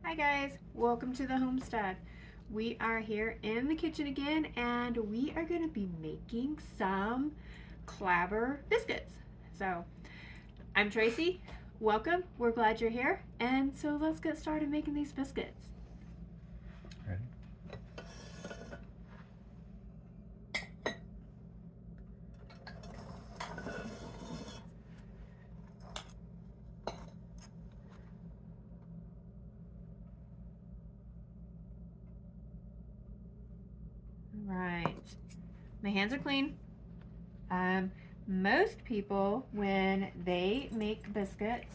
Hi guys, welcome to the homestead. We are here in the kitchen again and we are going to be making some Clabbered biscuits. So I'm Tracy, welcome, we're glad you're here, and so let's get started making these biscuits. Ready? Right, my hands are clean. Most people, when they make biscuits,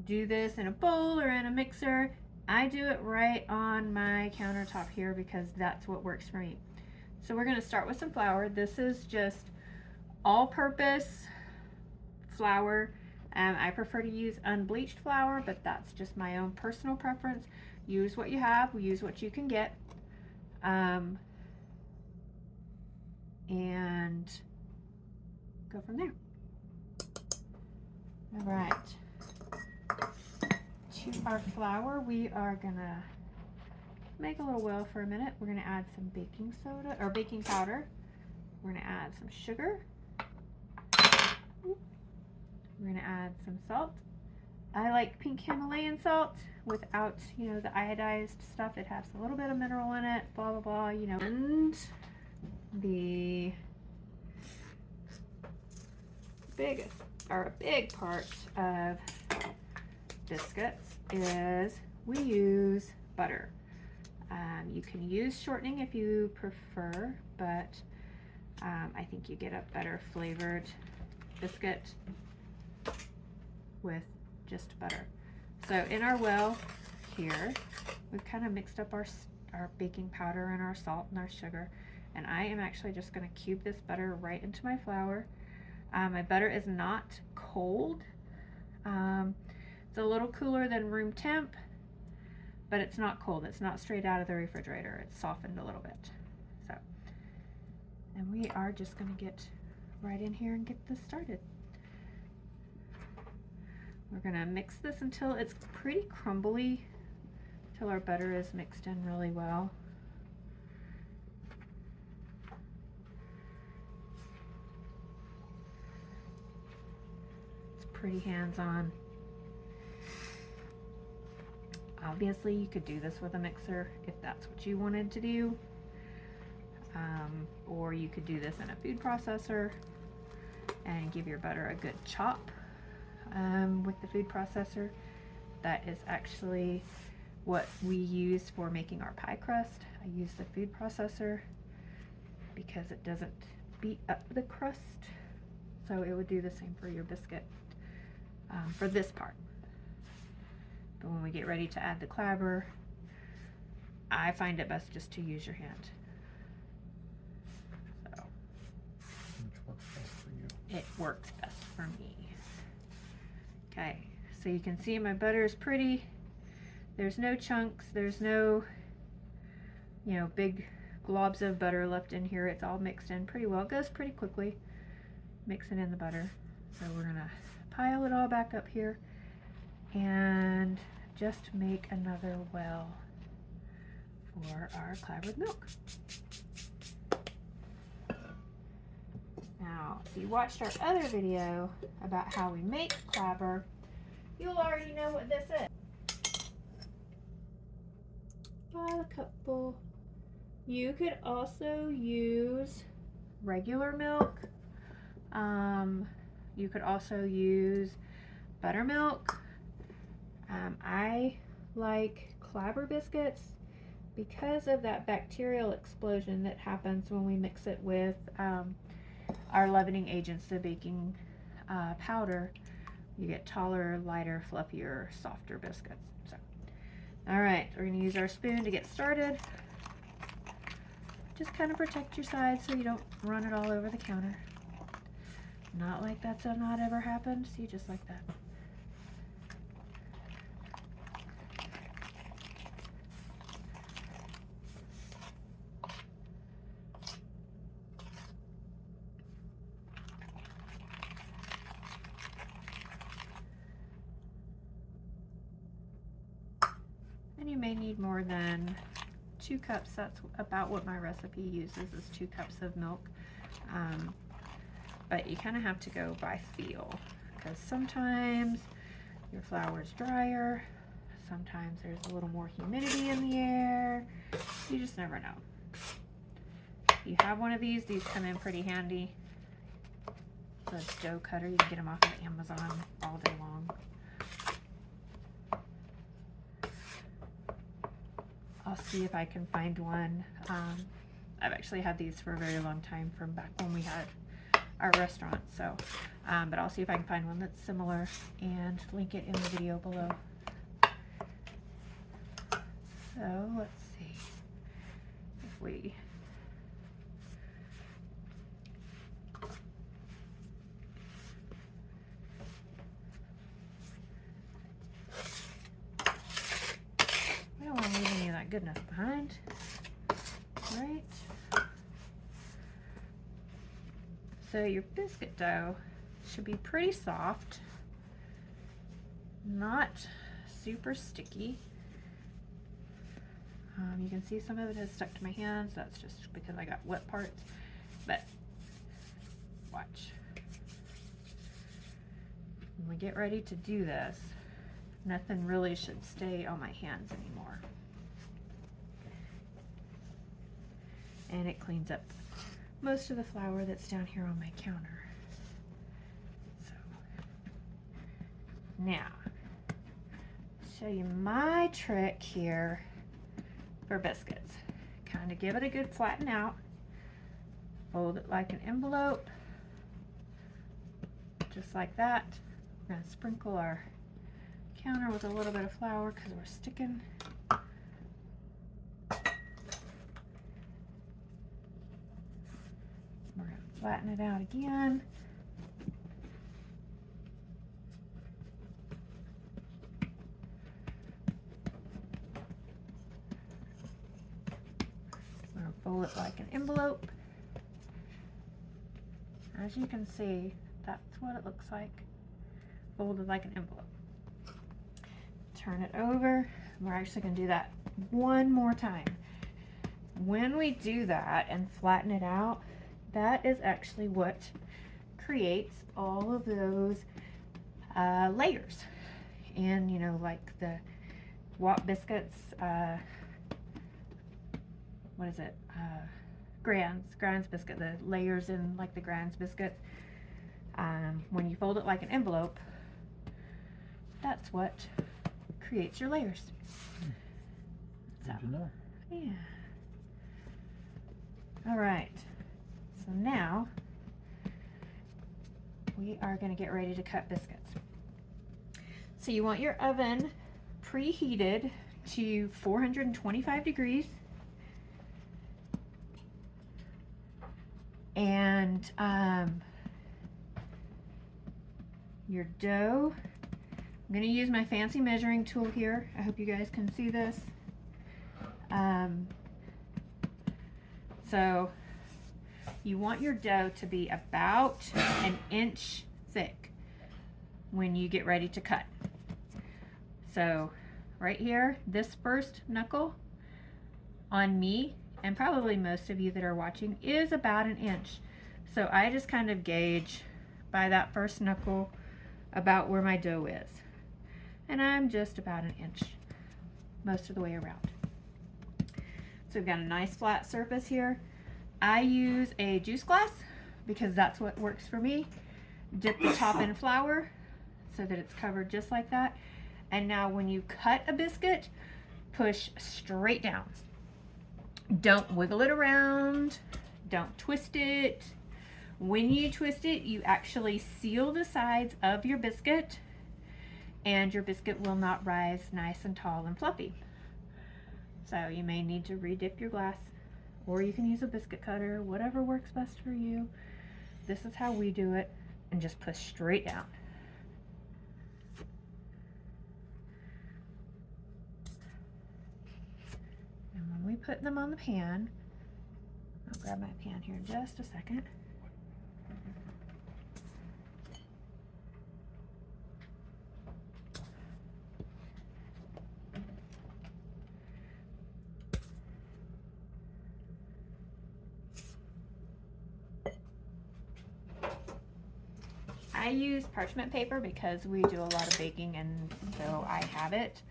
do this in a bowl or in a mixer. I do it right on my countertop here because that's what works for me. So we're going to start with some flour. This is just all-purpose flour. I prefer to use unbleached flour, but that's just my own personal preference. Use what you have, use what you can get. And go from there. All right. To our flour, we are gonna make a little well for a minute. We're gonna add some baking soda or baking powder. We're gonna add some sugar. We're gonna add some salt. I like pink Himalayan salt without, the iodized stuff. It has a little bit of mineral in it, blah, blah, blah, And the biggest, or a big part of biscuits is we use butter. You can use shortening if you prefer, but I think you get a better flavored biscuit with just butter. So in our well here, we've kind of mixed up our baking powder and our salt and our sugar, and I am actually just going to cube this butter right into my flour. My butter is not cold. It's a little cooler than room temp, but it's not cold. It's not straight out of the refrigerator. It's softened a little bit. So, and we are just going to get right in here and get this started. We're going to mix this until it's pretty crumbly, till our butter is mixed in really well. It's pretty hands-on. Obviously, you could do this with a mixer if that's what you wanted to do, or you could do this in a food processor and give your butter a good chop with the food processor. That is actually what we use for making our pie crust. I use the food processor because it doesn't beat up the crust, so it would do the same for your biscuit for this part. But when we get ready to add the clabber, I find it best just to use your hand. So, Which works best for you? it works best for me. Okay, so you can see my butter is pretty. There's no chunks, there's no, big globs of butter left in here. It's all mixed in pretty well. It goes pretty quickly, mixing in the butter. So we're gonna pile it all back up here and just make another well for our clabbered milk. Now, if you watched our other video about how we make clabber, you'll already know what this is. A couple. You could also use regular milk. You could also use buttermilk. I like clabber biscuits because of that bacterial explosion that happens when we mix it with our leavening agents, the baking powder. You get taller, lighter, fluffier, softer biscuits. So, all right, we're going to use our spoon to get started. Just kind of protect your sides so you don't run it all over the counter. Not like that's not ever happened. See, just like that. And you may need more than 2 cups. That's about what my recipe uses, is 2 cups of milk. But you kind of have to go by feel, because sometimes your flour is drier, sometimes there's a little more humidity in the air. You just never know. If you have one of these come in pretty handy. The dough cutter, you can get them off of Amazon all day long. I'll see if I can find one. I've actually had these for a very long time, from back when we had our restaurant. So, but I'll see if I can find one that's similar and link it in the video below. So let's see if we don't want to leave any of that goodness behind, right? So your biscuit dough should be pretty soft, not super sticky. You can see some of it has stuck to my hands. That's just because I got wet parts, but watch. When we get ready to do this, nothing really should stay on my hands anymore. And it cleans up most of the flour that's down here on my counter. So now, show you my trick here for biscuits. Kind of give it a good flatten out, fold it like an envelope, just like that. We're going to sprinkle our counter with a little bit of flour because we're sticking. We're going to flatten it out again. We're going to fold it like an envelope. As you can see, that's what it looks like, folded like an envelope. Turn it over. We're actually going to do that one more time. When we do that and flatten it out, that is actually what creates all of those layers. And you know, like the Wop biscuits, what is it? Grands biscuit, the layers in like the Grands biscuits. When you fold it like an envelope, that's what creates your layers. Good to know. Yeah. All right. So now we are going to get ready to cut biscuits. So you want your oven preheated to 425 degrees. And your dough, I'm going to use my fancy measuring tool here. I hope you guys can see this. So you want your dough to be about an inch thick when you get ready to cut. So right here, this first knuckle on me, and probably most of you that are watching, is about an inch. So I just kind of gauge by that first knuckle about where my dough is. And I'm just about an inch most of the way around. So we've got a nice flat surface here. I use a juice glass because that's what works for me. Dip the top in flour so that it's covered just like that. And now when you cut a biscuit, push straight down. Don't wiggle it around. Don't twist it. When you twist it, you actually seal the sides of your biscuit, and your biscuit will not rise nice and tall and fluffy. So you may need to re-dip your glass, or you can use a biscuit cutter, whatever works best for you. This is how we do it, and just push straight down. And when we put them on the pan, I'll grab my pan here in just a second. I use parchment paper because we do a lot of baking, and so I have it.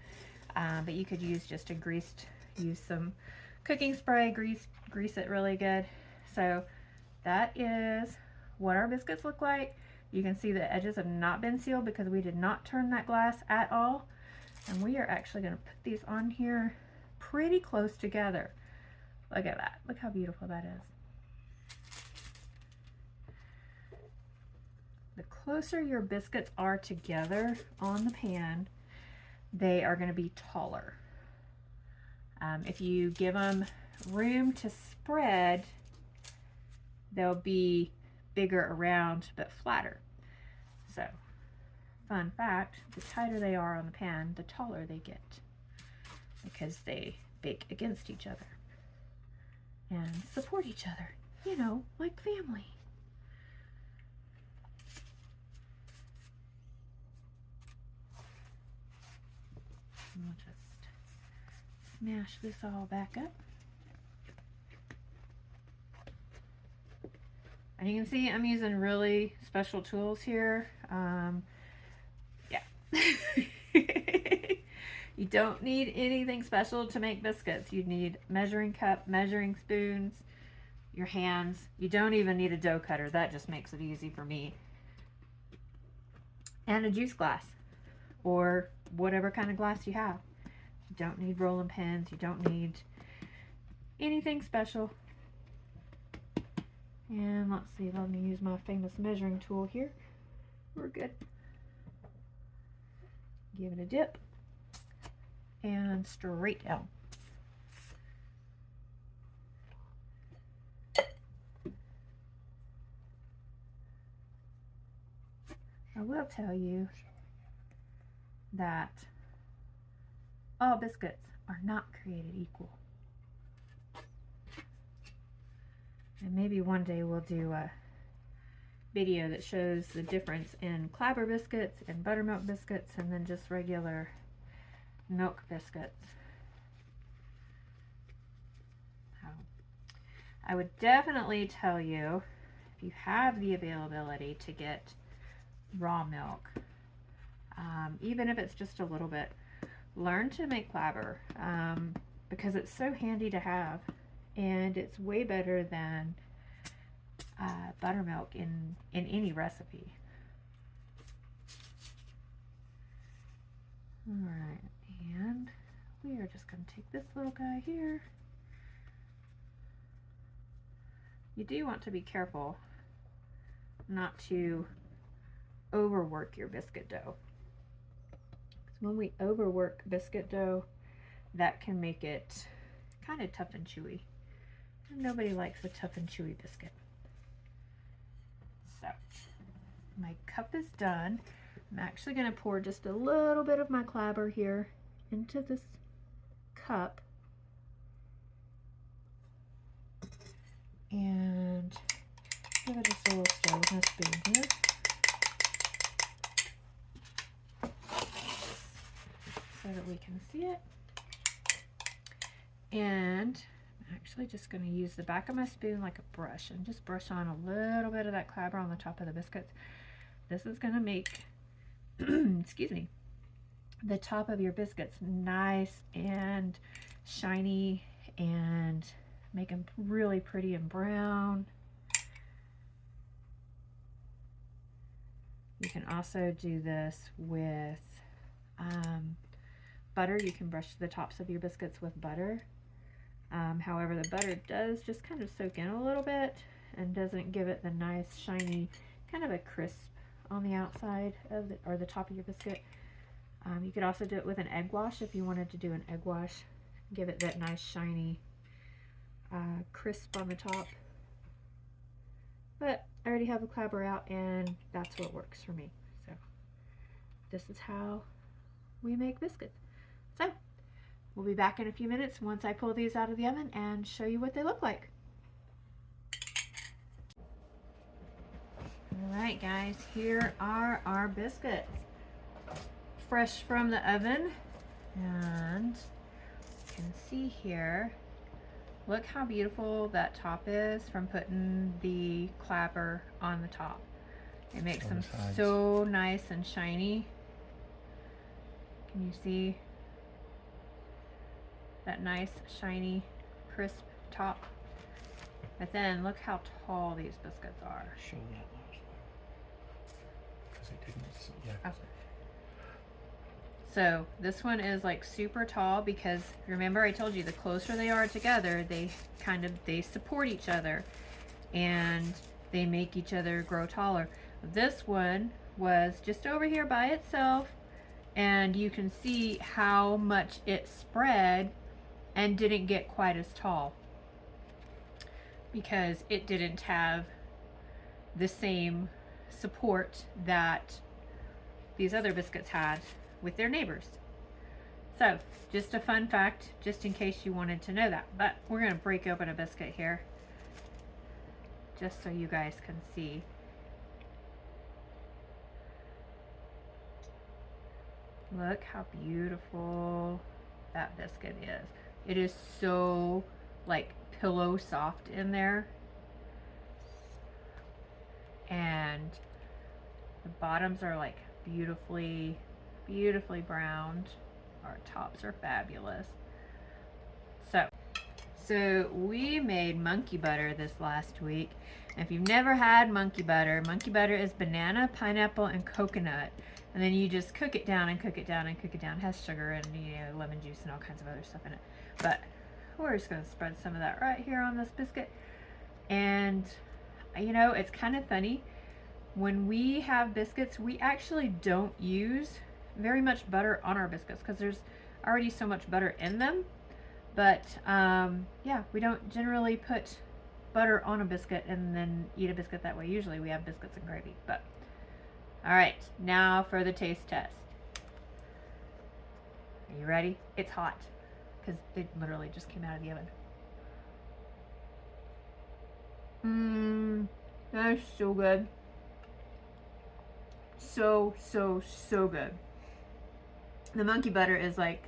But you could use just use some cooking spray, grease it really good. So that is what our biscuits look like. You can see the edges have not been sealed because we did not turn that glass at all. And we are actually going to put these on here pretty close together. Look at that. Look how beautiful that is. The closer your biscuits are together on the pan, they are going to be taller. If you give them room to spread, they'll be bigger around but flatter. So, fun fact, the tighter they are on the pan, the taller they get, because they bake against each other and support each other, you know, like family. And we'll just smash this all back up. And you can see I'm using really special tools here. Yeah. You don't need anything special to make biscuits. You need measuring cup, measuring spoons, your hands. You don't even need a dough cutter. That just makes it easy for me. And a juice glass, or whatever kind of glass you have. You don't need rolling pins. You don't need anything special. And let's see, let me use my famous measuring tool here. We're good. Give it a dip. And straight down. I will tell you that all biscuits are not created equal. And maybe one day we'll do a video that shows the difference in Clabbered biscuits and buttermilk biscuits, and then just regular milk biscuits. I would definitely tell you, if you have the availability to get raw milk, even if it's just a little bit, learn to make clabber, because it's so handy to have. And it's way better than buttermilk in any recipe. Alright, and we are just going to take this little guy here. You do want to be careful not to overwork your biscuit dough. Because when we overwork biscuit dough, that can make it kind of tough and chewy. Nobody likes a tough and chewy biscuit. So, my cup is done. I'm actually going to pour just a little bit of my clabber here into this cup. And give it just a little stir with my spoon here. So that we can see it. And actually just going to use the back of my spoon like a brush and just brush on a little bit of that clabber on the top of the biscuits. This is going to make excuse me, the top of your biscuits nice and shiny and make them really pretty and brown. You can also do this with butter. You can brush the tops of your biscuits with butter. However, the butter does just kind of soak in a little bit and doesn't give it the nice shiny kind of a crisp on the outside of the, or the top of your biscuit. You could also do it with an egg wash if you wanted to do an egg wash. Give it that nice shiny crisp on the top. But I already have the clabber out and that's what works for me. So this is how we make biscuits. So we'll be back in a few minutes once I pull these out of the oven and show you what they look like. Alright guys, here are our biscuits. Fresh from the oven, and you can see here, look how beautiful that top is from putting the clabber on the top. It makes On them the sides. so nice and shiny. Can you see that nice, shiny, crisp top? But then look how tall these biscuits are. Show that last one. Because I didn't see. Yeah. Oh. So this one is like super tall because remember I told you the closer they are together, they support each other and they make each other grow taller. This one was just over here by itself, and you can see how much it spread and didn't get quite as tall because it didn't have the same support that these other biscuits had with their neighbors. So just a fun fact, just in case you wanted to know that. But we're going to break open a biscuit here just so you guys can see. Look how beautiful that biscuit is. It is so like pillow soft in there. And the bottoms are like beautifully browned. Our tops are fabulous. So we made monkey butter this last week. And if you've never had monkey butter is banana, pineapple, and coconut. And then you just cook it down and cook it down and cook it down. It has sugar and lemon juice and all kinds of other stuff in it. But we're just going to spread some of that right here on this biscuit. And it's kind of funny. When we have biscuits, we actually don't use very much butter on our biscuits because there's already so much butter in them. But yeah, we don't generally put butter on a biscuit and then eat a biscuit that way. Usually we have biscuits and gravy. But all right, now for the taste test. Are you ready? It's hot because they literally just came out of the oven. That is so good. So good. The monkey butter is like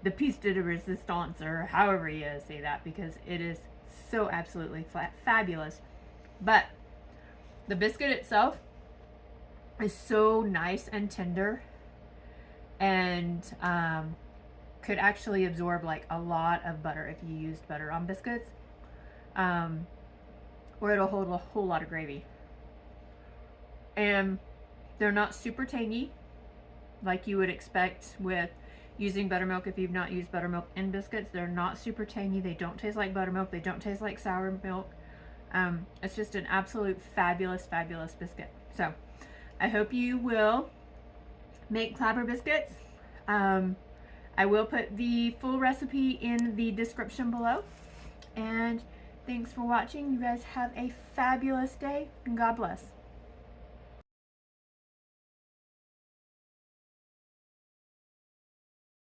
the piece de resistance, or however you say that, because it is so absolutely fabulous. But the biscuit itself is so nice and tender, and could actually absorb like a lot of butter if you used butter on biscuits, or it'll hold a whole lot of gravy. And they're not super tangy like you would expect with using buttermilk. If you've not used buttermilk in biscuits, they're not super tangy. They don't taste like buttermilk. They don't taste like sour milk. It's just an absolute fabulous biscuit. So I hope you will make Clabbered biscuits. I will put the full recipe in the description below. And thanks for watching. You guys have a fabulous day, and God bless.